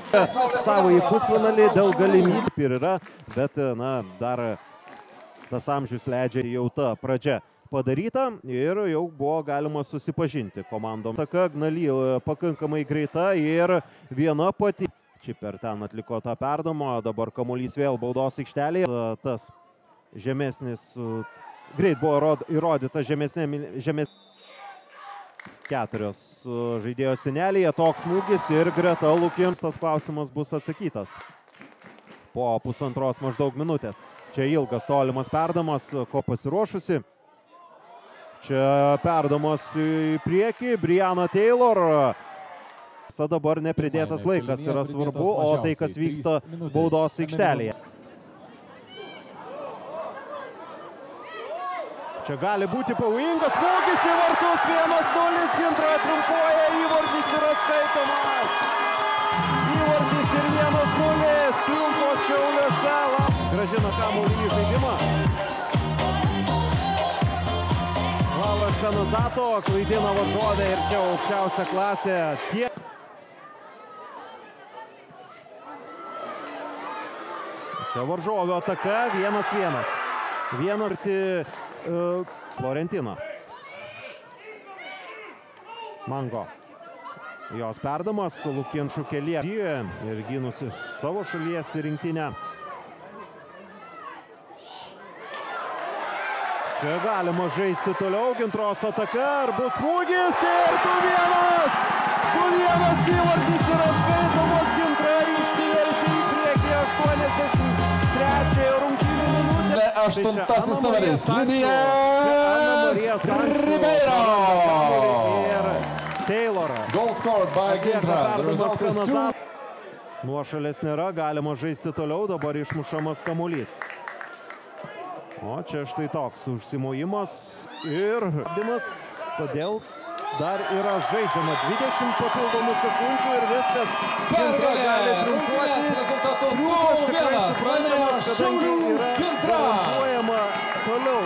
Savo į pusfinalį dėl galimybių ir yra, bet na, dar tas amžius leidžia jau ta pradžia padaryta ir jau buvo galima susipažinti komandom. Taka Gnali pakankamai greita ir viena pati. Čiper ten atliko tą perdamą, dabar kamuolys vėl baudos aikštelėje. Tas žemesnis, greit buvo įrodyta žemesnė. 4 žaidėjo senelėje, toks smūgis ir greta Lukiems tas klausimas bus atsakytas. Po pusantros maždaug minutės. Čia ilgas tolimas perdamas, ko pasiruošusi. Čia perdamas į priekį, Brianna Taylor. Dabar nepridėtas laikas yra svarbu, o tai, kas vyksta baudos aikštelėje. Čia gali būti pavojingas smūgis į vartus, 1-0, Gintra trumpuoja, įvartis yra skaitomas. Įvartis ir 1-0, triumfas Šiauliuose. Grąžina kamuolį į žaidimą. Lauras Kanazato klaidina varžovę ir čia aukščiausia klasė. Čia varžovio ataka, 1-1. Vieną arti Florentino. Mango. Jos perdamas, Lukienšų kelyje ir gynusi savo šalies rinktinę. Čia galima žaisti toliau, Gintros ataka, ar bus smūgis ir 2-1. 2-1 įvartis yra skaitomas, Gintra išsiveržė į priekį 83 rungtynių minutę. 8 numeris, Lidija Ribeiro. Ir Taylor. Goal scored by Gintra. The result is 2. Nuošalės nėra, galima žaisti toliau, dabar išmušamas kamuolys. O čia štai toks užsimojimas ir žaidimas, todėl dar yra žaidžiama 20 papildomų sekundžių ir viskas. Gintra gali triumfuoti. Rezultatu 2-1. Laimėjo Šiaulių Gintra. Toliau.